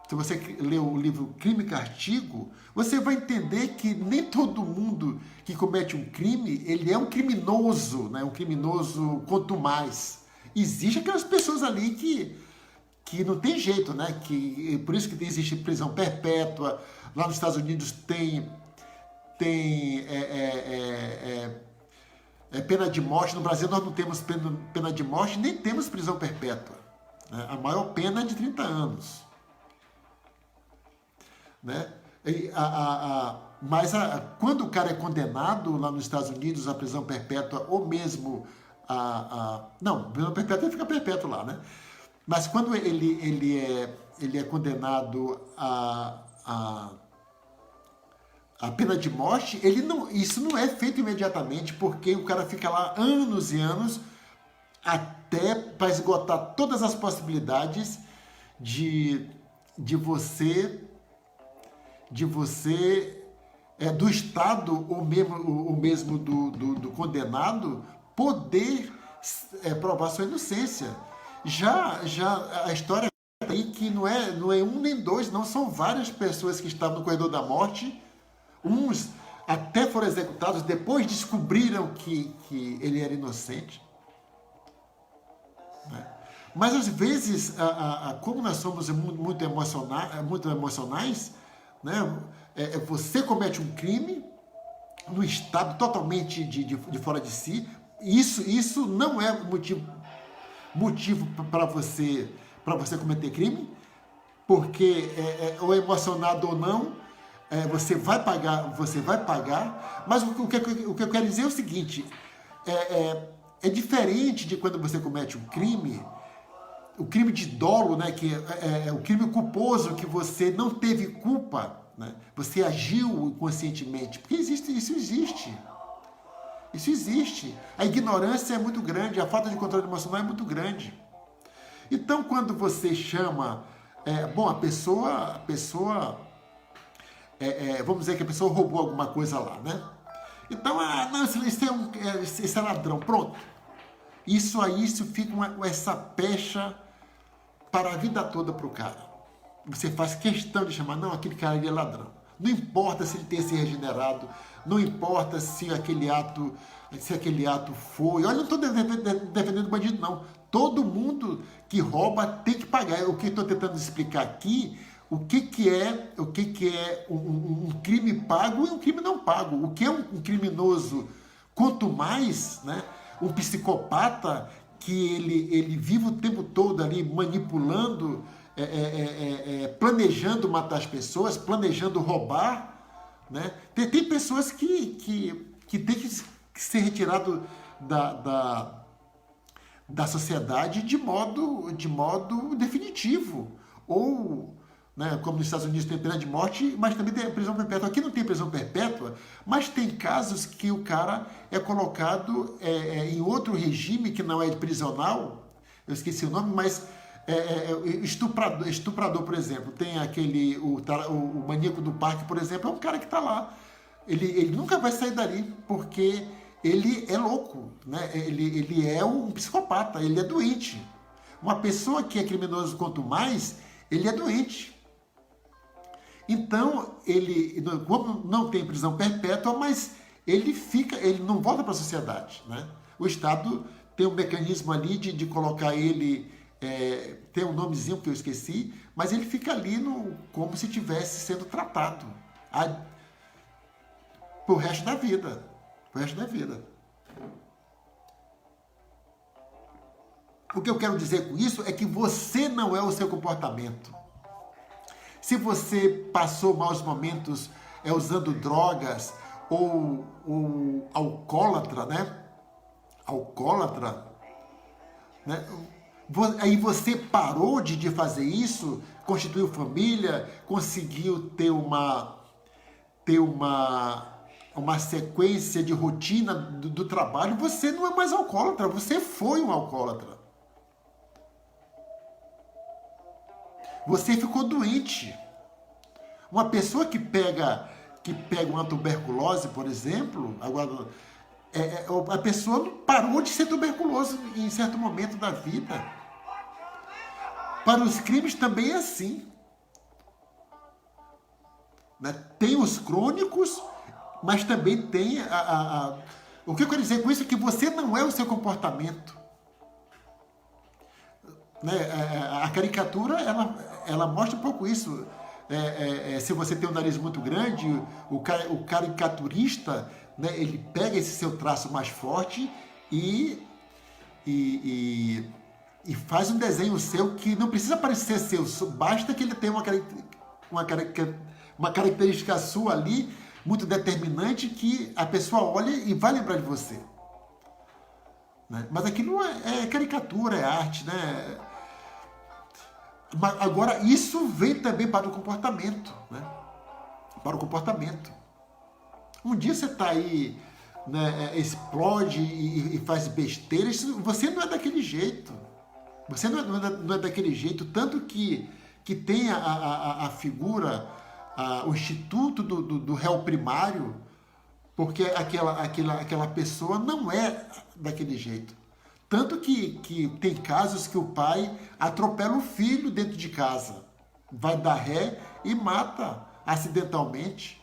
se você lê o livro Crime e Castigo, você vai entender que nem todo mundo que comete um crime, ele é um criminoso, né? Um criminoso quanto mais. Existem aquelas pessoas ali que não tem jeito, né? Por isso que existe prisão perpétua. Lá nos Estados Unidos tem pena de morte. No Brasil nós não temos pena de morte, nem temos prisão perpétua, né? A maior pena é de 30 anos. Né? Mas quando o cara é condenado lá nos Estados Unidos à prisão perpétua, ou mesmo não, prisão perpétua fica perpétuo lá, né? Mas quando ele é condenado à pena de morte, isso não é feito imediatamente, porque o cara fica lá anos e anos até para esgotar todas as possibilidades de você do Estado ou mesmo do condenado poder provar sua inocência. Já a história aí que não é um nem dois, não, são várias pessoas que estavam no corredor da morte, uns até foram executados, depois descobriram que ele era inocente. Né? Mas às vezes, como nós somos muito emocionais, né? Você comete um crime no estado totalmente de fora de si. Isso não é motivo para você cometer crime, porque ou emocionado ou não, você vai pagar. Mas o que eu quero dizer é o seguinte: é diferente de quando você comete um crime. O crime de dolo, né, que é o crime culposo, que você não teve culpa, né, você agiu conscientemente, porque isso existe. A ignorância é muito grande, a falta de controle emocional é muito grande. Então, quando você chama, a pessoa vamos dizer que a pessoa roubou alguma coisa lá, né? Então, não, isso é ladrão, pronto. Isso fica essa pecha para a vida toda para o cara. Você faz questão de chamar, não, aquele cara ali é ladrão. Não importa se ele tenha se regenerado, não importa se aquele ato foi... Olha, eu não estou defendendo bandido, não. Todo mundo que rouba tem que pagar. O que estou tentando explicar aqui, o que é um crime pago e um crime não pago. O que é um criminoso, quanto mais, né? Um psicopata que ele vive o tempo todo ali manipulando, planejando matar as pessoas, planejando roubar, né? Tem pessoas que tem que ser retirado da sociedade de modo definitivo. Ou, né, como nos Estados Unidos tem pena de morte, mas também tem prisão perpétua. Aqui não tem prisão perpétua, mas tem casos que o cara é colocado em outro regime que não é prisional, eu esqueci o nome, mas estuprador, por exemplo. Tem o maníaco do parque, por exemplo, é um cara que está lá. Ele nunca vai sair dali, porque ele é louco, né? Ele é um psicopata, ele é doente. Uma pessoa que é criminoso quanto mais, ele é doente. Então, como não tem prisão perpétua, mas ele não volta para a sociedade, né? O Estado tem um mecanismo ali de colocar ele, tem um nomezinho que eu esqueci, mas ele fica ali como se estivesse sendo tratado pro resto da vida. O que eu quero dizer com isso é que você não é o seu comportamento. Se você passou maus momentos usando drogas ou alcoólatra, né? Aí você parou de fazer isso, constituiu família, conseguiu ter uma sequência de rotina do trabalho, você não é mais alcoólatra, você foi um alcoólatra. Você ficou doente. Uma pessoa que pega uma tuberculose, por exemplo, agora a pessoa parou de ser tuberculoso em certo momento da vida. Para os crimes também é assim. Né? Tem os crônicos, mas também tem o que eu quero dizer com isso é que você não é o seu comportamento. Né? A caricatura, ela mostra um pouco isso. Se você tem um nariz muito grande, o caricaturista, né, ele pega esse seu traço mais forte e faz um desenho seu que não precisa parecer seu, basta que ele tenha uma característica sua ali, muito determinante, que a pessoa olha e vai lembrar de você. Né? Mas aquilo é caricatura, é arte, né? Agora, isso vem também para o comportamento, né? Para o comportamento. Um dia você está aí, né, explode e faz besteira, você não é daquele jeito. Você não é daquele jeito, tanto que tem a figura, o instituto do réu primário, porque aquela pessoa não é daquele jeito. Tanto que tem casos que o pai atropela o filho dentro de casa, vai dar ré e mata acidentalmente.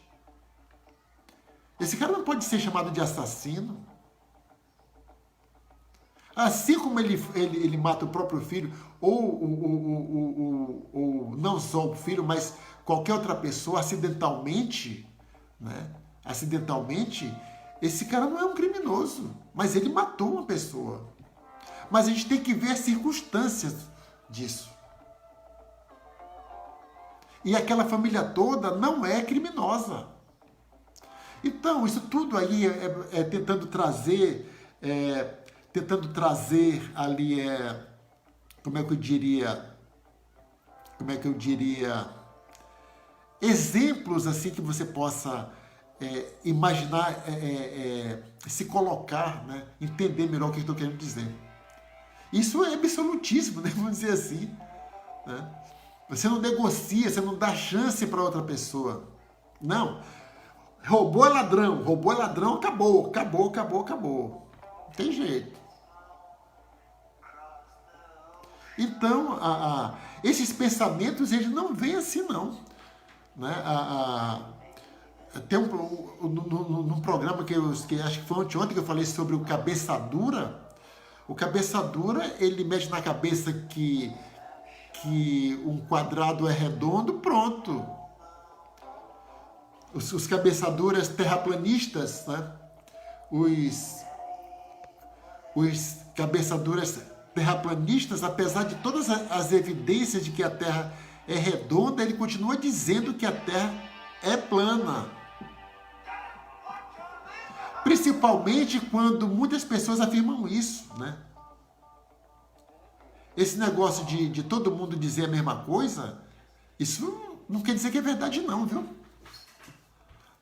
Esse cara não pode ser chamado de assassino. Assim como ele mata o próprio filho, ou não só o filho, mas qualquer outra pessoa acidentalmente, né? Acidentalmente, esse cara não é um criminoso, mas ele matou uma pessoa. Mas a gente tem que ver as circunstâncias disso. E aquela família toda não é criminosa. Então, isso tudo aí é tentando trazer ali, como é que eu diria, exemplos assim que você possa imaginar, se colocar, né? Entender melhor o que eu estou querendo dizer. Isso é absolutíssimo, né? Vamos dizer assim, né? Você não negocia, você não dá chance para outra pessoa. Não. Roubou é ladrão, acabou. Não tem jeito. Então, esses pensamentos, eles não vêm assim, não. Né? Tem num programa que acho que foi ontem que eu falei sobre o cabeça dura. O cabeça dura, ele mexe na cabeça que um quadrado é redondo, pronto. Os cabeçaduras terraplanistas, né? Os cabeçaduras terraplanistas, apesar de todas as evidências de que a Terra é redonda, ele continua dizendo que a Terra é plana. Principalmente quando muitas pessoas afirmam isso, né? Esse negócio de todo mundo dizer a mesma coisa, isso não quer dizer que é verdade não, viu?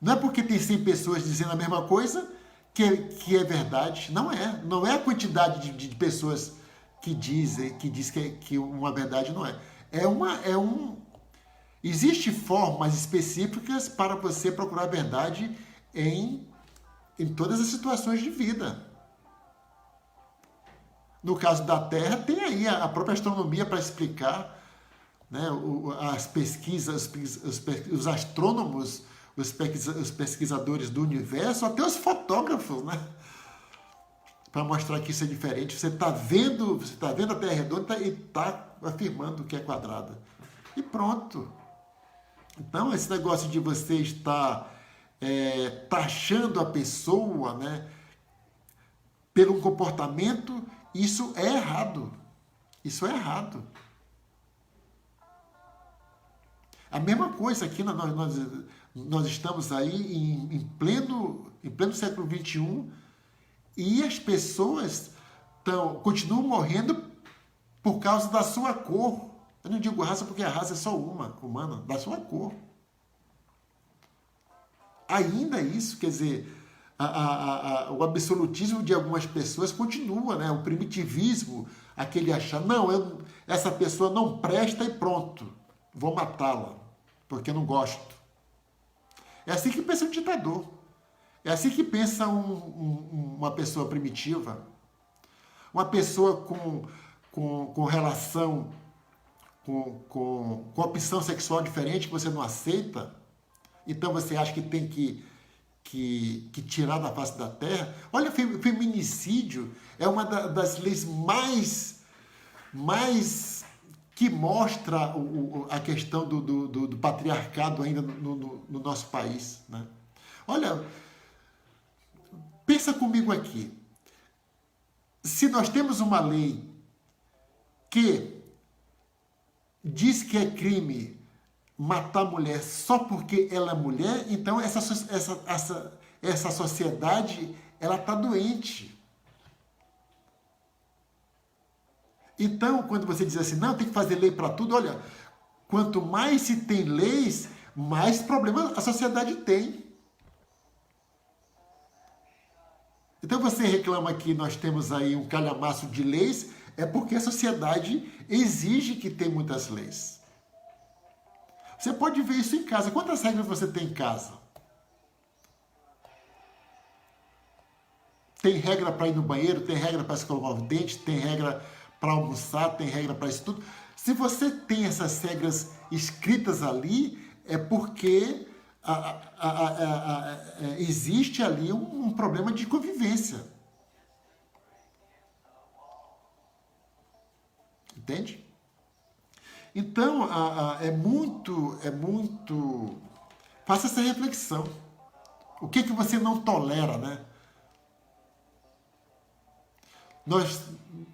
Não é porque tem 100 pessoas dizendo a mesma coisa que é verdade. Não é a quantidade de pessoas que diz que uma verdade não é. Existem formas específicas para você procurar a verdade em todas as situações de vida. No caso da Terra, tem aí a própria astronomia para explicar, né, as pesquisas, os astrônomos, os pesquisadores do universo, até os fotógrafos, né, para mostrar que isso é diferente. Você está vendo a Terra redonda e está afirmando que é quadrada. E pronto. Então, esse negócio de você estar taxando a pessoa, né, pelo comportamento, isso é errado. Isso é errado. A mesma coisa aqui, nós estamos aí em pleno século XXI e as pessoas continuam morrendo por causa da sua cor. Eu não digo raça porque a raça é só uma, humana, da sua cor. Ainda isso, quer dizer, o absolutismo de algumas pessoas continua, né? O primitivismo, aquele achar, não, essa pessoa não presta e pronto, vou matá-la, porque eu não gosto. É assim que pensa um ditador. É assim que pensa uma pessoa primitiva. Uma pessoa com relação, com opção sexual diferente que você não aceita, então você acha que tem que tirar da face da terra. Olha, feminicídio é uma das leis mais que mostra a questão do patriarcado ainda no nosso país, né? Olha, pensa comigo aqui. Se nós temos uma lei que diz que é crime matar mulher só porque ela é mulher, então essa sociedade ela está doente. Então, quando você diz assim, não, tem que fazer lei para tudo, olha, quanto mais se tem leis, mais problemas a sociedade tem. Então você reclama que nós temos aí um calhamaço de leis, é porque a sociedade exige que tenha muitas leis. Você pode ver isso em casa. Quantas regras você tem em casa? Tem regra para ir no banheiro, tem regra para escovar o dente, tem regra para almoçar, tem regra para isso tudo. Se você tem essas regras escritas ali, é porque existe ali um problema de convivência. Entende? Então, é muito... Faça essa reflexão. O que você não tolera, né? Nós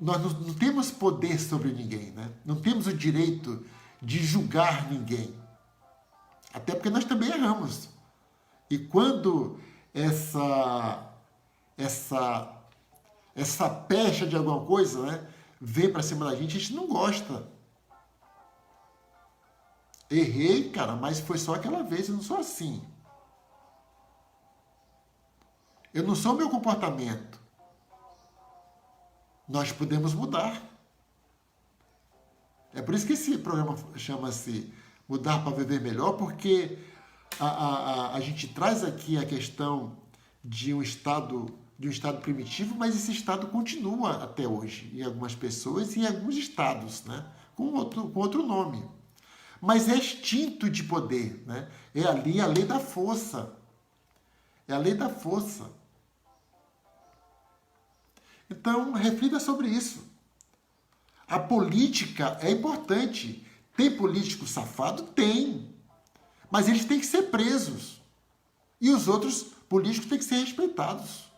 não temos poder sobre ninguém, né? Não temos o direito de julgar ninguém. Até porque nós também erramos. E quando essa pecha de alguma coisa, né, vem para cima da gente não gosta. Errei, cara, mas foi só aquela vez, eu não sou assim. Eu não sou o meu comportamento. Nós podemos mudar. É por isso que esse programa chama-se Mudar para Viver Melhor, porque a gente traz aqui a questão de um estado primitivo, mas esse estado continua até hoje em algumas pessoas e em alguns estados, né? com outro nome. Mas é instinto de poder, né? É ali a lei da força. É a lei da força. Então, reflita sobre isso. A política é importante. Tem político safado? Tem. Mas eles têm que ser presos. E os outros políticos têm que ser respeitados.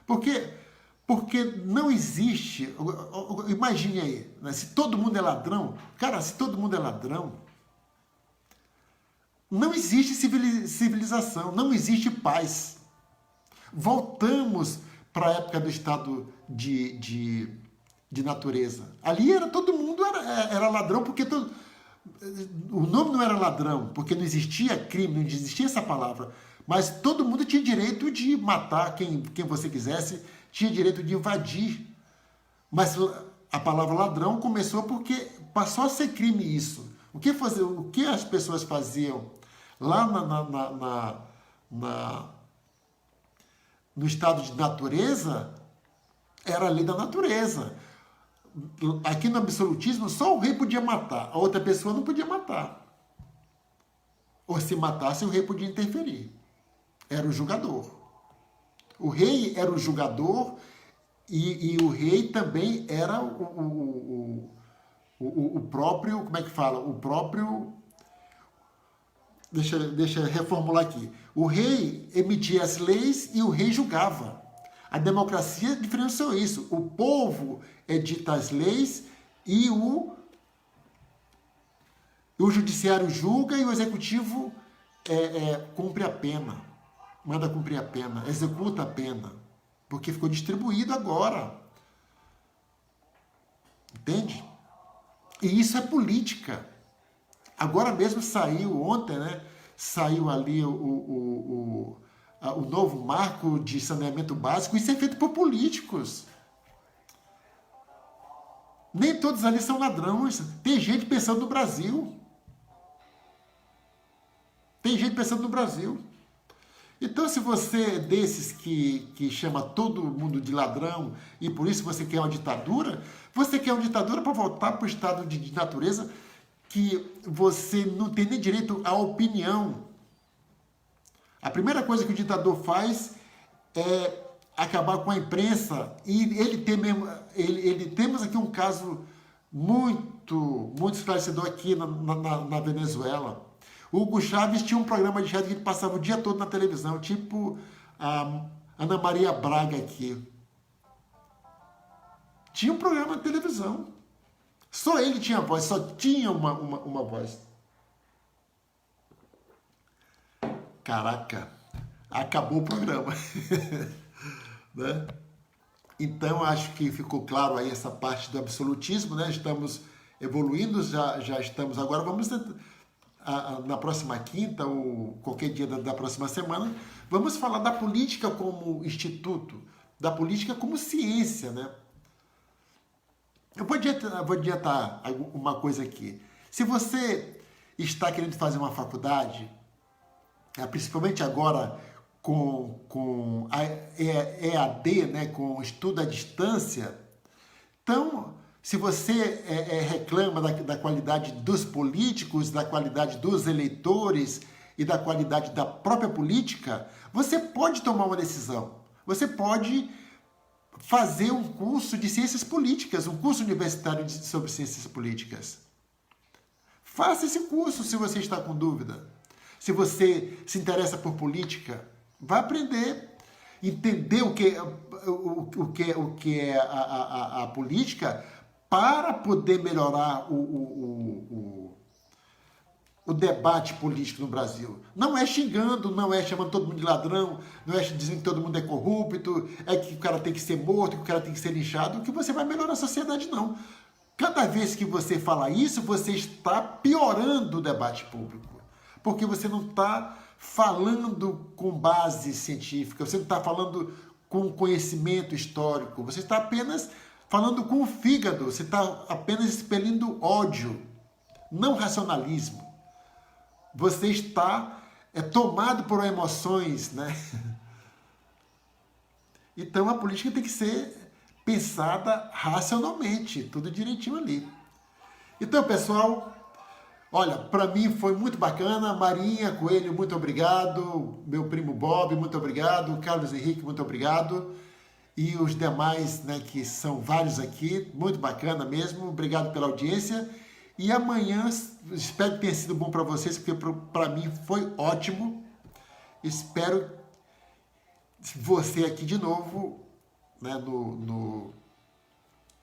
Porque não existe... Imagine aí, né? Se todo mundo é ladrão... Cara, se todo mundo é ladrão... Não existe civilização, não existe paz. Voltamos para a época do estado de natureza. Ali todo mundo era ladrão, porque o nome não era ladrão, porque não existia crime, não existia essa palavra. Mas todo mundo tinha direito de matar quem você quisesse, tinha direito de invadir. Mas a palavra ladrão começou porque passou a ser crime isso. O que as pessoas faziam lá no estado de natureza, era a lei da natureza. Aqui no absolutismo, só o rei podia matar, a outra pessoa não podia matar. Ou se matasse, o rei podia interferir. Era o julgador. O rei era o julgador e o rei também era o próprio, como é que fala? O próprio... Deixa eu reformular aqui. O rei emitia as leis e o rei julgava. A democracia diferenciou isso. O povo edita as leis e o judiciário julga e o executivo cumpre a pena. Manda cumprir a pena, executa a pena. Porque ficou distribuído agora. Entende? E isso é política. Agora mesmo saiu, ontem, né? Saiu ali o novo marco de saneamento básico. Isso é feito por políticos. Nem todos ali são ladrões. Tem gente pensando no Brasil. Tem gente pensando no Brasil. Então, se você é desses que chama todo mundo de ladrão e por isso você quer uma ditadura para voltar para o estado de natureza, que você não tem nem direito à opinião. A primeira coisa que o ditador faz é acabar com a imprensa. E temos aqui um caso muito esclarecedor aqui na Venezuela. O Hugo Chávez tinha um programa de rádio que ele passava o dia todo na televisão, tipo a Ana Maria Braga aqui. Tinha um programa de televisão. Só ele tinha voz, só tinha uma voz. Caraca, acabou o programa. Né? Então, acho que ficou claro aí essa parte do absolutismo, né? Estamos evoluindo, já estamos agora. Vamos, na próxima quinta ou qualquer dia da próxima semana, vamos falar da política como instituto, da política como ciência, né? Eu vou adiantar uma coisa aqui. Se você está querendo fazer uma faculdade, principalmente agora com a EAD, né, com o estudo à distância. Então, se você reclama da qualidade dos políticos, da qualidade dos eleitores e da qualidade da própria política, você pode tomar uma decisão. Você pode fazer um curso de ciências políticas, um curso universitário sobre ciências políticas. Faça esse curso se você está com dúvida. Se você se interessa por política, vá aprender, entender o que é a política para poder melhorar o debate político no Brasil. Não é xingando, não é chamando todo mundo de ladrão, não é dizendo que todo mundo é corrupto, é que o cara tem que ser morto, que o cara tem que ser linchado, que você vai melhorar a sociedade, não. Cada vez que você fala isso, você está piorando o debate público, porque você não está falando com base científica, você não está falando com conhecimento histórico, você está apenas falando com o fígado, você está apenas expelindo ódio, não racionalismo. Você está tomado por emoções, né? Então a política tem que ser pensada racionalmente, tudo direitinho ali. Então, pessoal, olha, para mim foi muito bacana. Marinha Coelho, muito obrigado. Meu primo Bob, muito obrigado. Carlos Henrique, muito obrigado. E os demais, né, que são vários aqui, muito bacana mesmo. Obrigado pela audiência. E amanhã, espero que tenha sido bom para vocês, porque para mim foi ótimo. Espero você aqui de novo, né,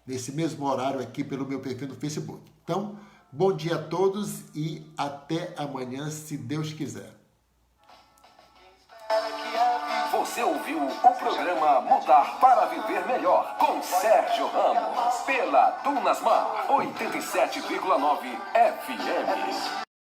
nesse mesmo horário aqui pelo meu perfil no Facebook. Então, bom dia a todos e até amanhã, se Deus quiser. Você ouviu o programa Mudar para Viver Melhor com Sérgio Ramos pela Dunasmar 87,9 FM.